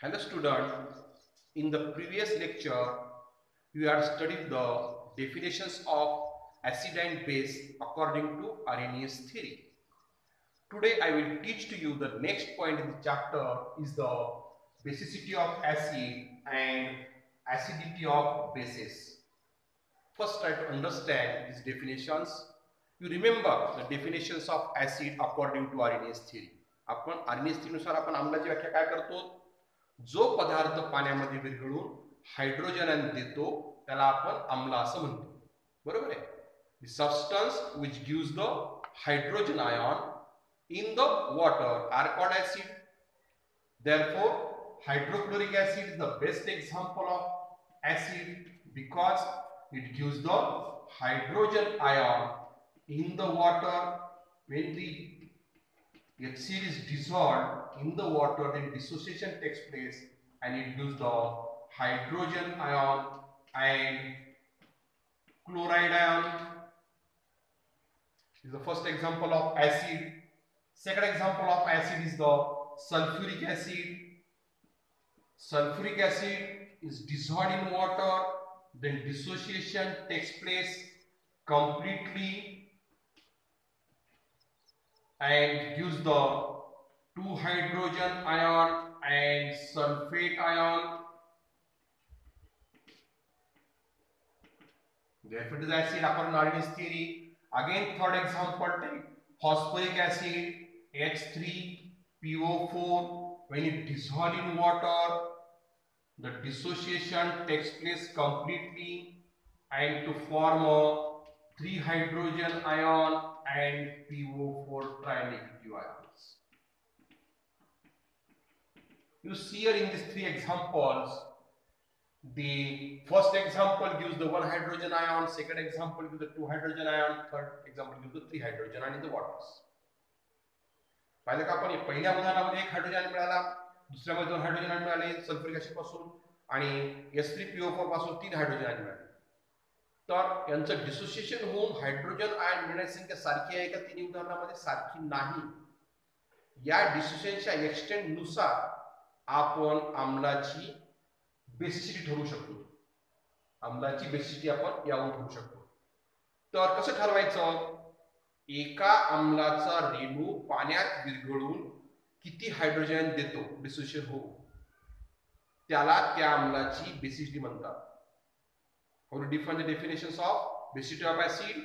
Hello student, in the previous lecture we had studied the definitions of acid and base according to Arrhenius theory. Today I will teach to you the next point in the chapter is the basicity of acid and acidity of bases. First try to understand these definitions. You remember the definitions of acid according to Arrhenius theory. आपण Arrhenius theory नुसार आपण आम्लाची व्याख्या काय करतो? जो पदार्थ पाण्यामध्ये विरघळून हायड्रोजन देतो त्याला आपण आम्ल असं म्हणतो. बरोबर आहे? The substance which gives the hydrogen ion in the water are called acid. Therefore, hydrochloric acid is the best example of acid because it gives the hydrogen ion in the water. When the HCl is dissolved in the water, then dissociation takes place and it gives the hydrogen ion and chloride ion. This is the first example of acid. Second example of acid is the sulfuric acid. Sulfuric acid is dissolved in water, then dissociation takes place completely and gives the 2 hydrogen ion and sulfate ion. Therefore, it is acid according to Arrhenius theory. Again, third example, take phosphoric acid H3PO4. When it dissolves in water, the dissociation takes place completely and to form a 3 hydrogen ion and PO4 trinegative ions. You see here in these 3 examples, the first example gives the 1 hydrogen ion, second example gives the 2 hydrogen ion, third example gives the 3 hydrogen ion in the waters. पाहिलं का आपण पहिल्या उदाहरणामध्ये 1 hydrogen मिळाला, दुसऱ्यामध्ये 2 hydrogen ion मिळाले sulphuric acid पासून आणि H3PO4 पासून 3 हायड्रोजन आयन मिळाले. तर यांचं डिसोसिएशन होऊन हायड्रोजन आयन मिळण्याची संख्या सारखी आहे का तिन्ही उदाहरणामध्ये? सारखी नाही. या डिसोसिएशनच्या एक्सटेंट नुसार आपण आम्लाची बेसिसिटी ठरवू शकतो. आम्लाची बेसिसिटी आपण यावरून ठरवू शकतो. तर कसं ठरवायचं? एका आम्लाचा रेणू पाण्यात विरघळून किती हायड्रोजन देतो डिसोसिएशन होऊन त्याला त्या आम्लाची बेसिसिटी म्हणतात. How to define the definitions of basicity of acid?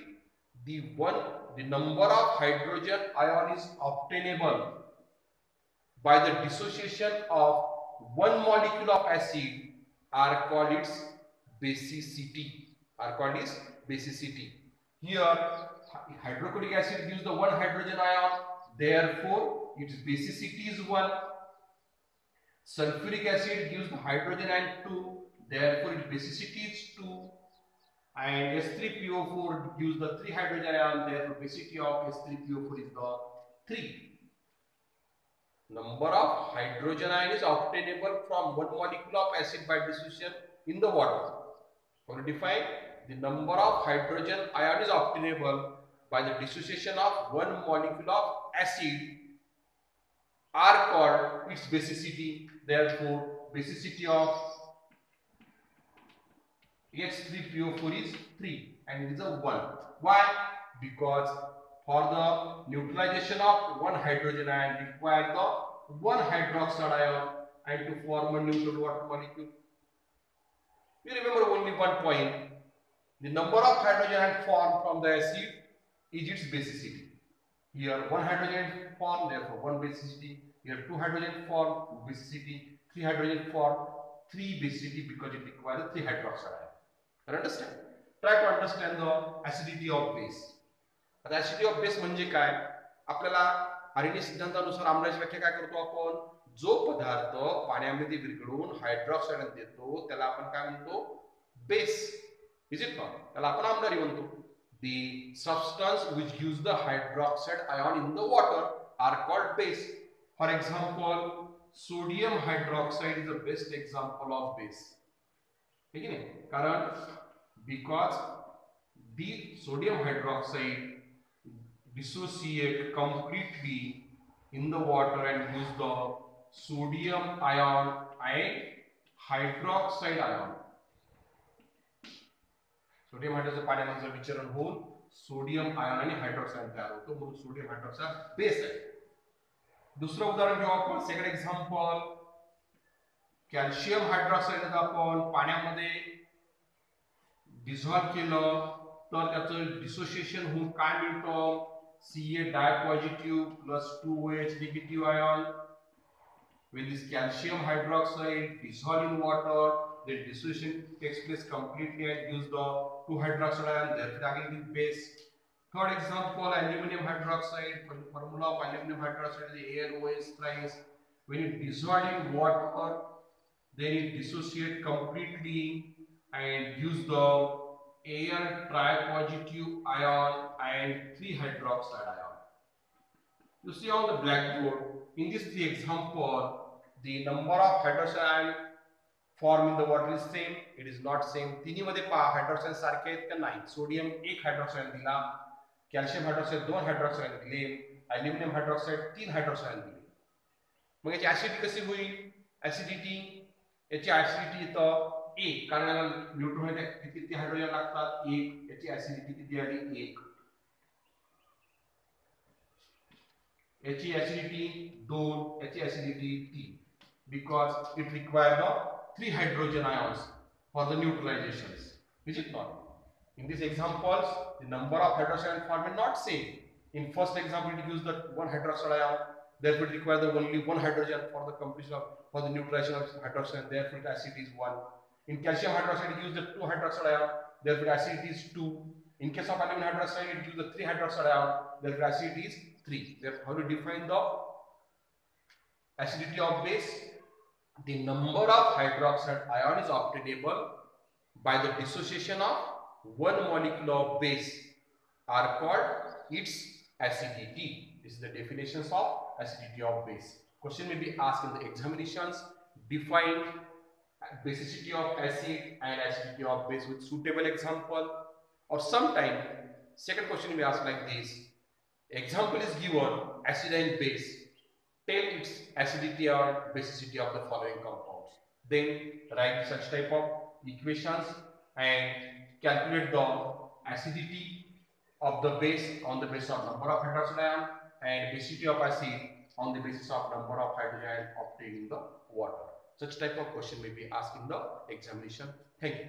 The number of hydrogen ion is obtainable by the dissociation of one molecule of acid are called its basicity. Here, hydrochloric acid gives the 1 hydrogen ion, therefore its basicity is 1. Sulfuric acid gives the hydrogen ion 2, therefore its basicity is 2. And H3PO4 gives the 3 hydrogen ion, therefore basicity of H3PO4 is the 3. Number of hydrogen ion is obtainable from one molecule of acid by dissociation in the water. How to define? The number of hydrogen ion is obtainable by the dissociation of one molecule of acid are called its basicity. Therefore, basicity of H3PO4 is 3 and it is a 1. Why? Because for the neutralization of one hydrogen ion require the 1 hydroxide ion and to form a neutral water molecule. You remember only one point. The number of hydrogen ion formed from the acid is its basicity. Here 1 hydrogen formed, therefore 1 basicity. Here 2 hydrogen formed, 2 basicity. 3 hydrogen formed, 3 basicity because it requires 3 hydroxide ion. Understand? Try to understand the acidity of base. आता acidity of base म्हणजे काय? आपल्याला Arrhenius सिद्धांतानुसार आम्लाची व्याख्या काय करतो आपण? जो पदार्थ पाण्यामध्ये विरघळून हायड्रॉक्साइड देतो त्याला आपण काय म्हणतो? बेस. Is it not? त्याला आपण आम्लारी म्हणतो. The substance which gives the hydroxide ion in the water are called base. For example, sodium hydroxide is the best example of base. ठीक है? कारण because the sodium hydroxide dissociate completely in the water and gives the sodium ion and hydroxide ion. Sodium hydroxide पाण्यामध्ये विचलन होऊन sodium ion आणि हायड्रोक्साइड तयार होतो, म्हणून सोडियम हायड्रोक्साइड बेस आहे. दुसरं उदाहरण घेऊ आपण, सेकंड एक्झाम्पल. कॅल्शियम हायड्रोक्साइड आपण पाण्यामध्ये डिझॉल्व केलं तर त्याचं डिसोसिएशन होऊन काय मिळतं? Ca dipositive plus 2OH negative ion. When this calcium hydroxide dissolve in water, the dissociation takes place completely and gives the 2 hydroxide ion. Therefore, again it is base. Third example, aluminum hydroxide. Formula of aluminum hydroxide is AlOH thrice. When it dissolve in water, then it dissociate completely and gives the Al tripositive ion and 3 hydroxide ion. You see on the blackboard, in these three examples, the number of hydroxide ion formed in the water is same. It is not same. तिन्ही मध्ये पहा हायड्रोक्साइड सारखे आहेत का नाही. Sodium 1 हायड्रोक्साइड दिला, calcium हायड्रोक्साइड 2 हायड्रोक्साइड दिले, aluminium हायड्रोक्साइड 3 हायड्रोक्साइड दिले. मग याची ऍसिडिटी कशी होईल? ऍसिडिटी याची ऍसिडिटी इथं 1, कारण याला न्यूट्रॉन किती हायड्रोजन लागतात? 1. याची ऍसिडिटी किती आली? 1. याची ऍसिडिटी 2, याची acidity 3, because it requires the 3 hydrogen ions for the neutralizations, is it not? In these examples, the number of hydroxide formed not same. In first example, it used the 1 hydroxide ion, therefore it requires the only 1 hydrogen for the completion of for the neutralization of hydroxide, therefore the acidity is 1. In calcium hydroxide, it used the 2 hydroxide ion, therefore acidity is 2. In case of aluminum hydroxide, it used the 3 hydroxide ion, therefore acidity is 3. Therefore, how to define the acidity of base? The number of hydroxide ion is obtainable by the dissociation of one molecule of base are called its acidity. This is the definitions of acidity of base. Question may be asked in the examinations. Define basicity of acid and acidity of base with suitable example. Or sometime second question may be asked like this. Example is given, acid and base. Tell its acidity or basicity of the following compounds. Then write such type of equations and calculate the acidity of the base on the basis of number of hydroxide ion and basicity of acid on the basis of number of hydrogen obtained in the water. Such type of question may be asked in the examination. Thank you.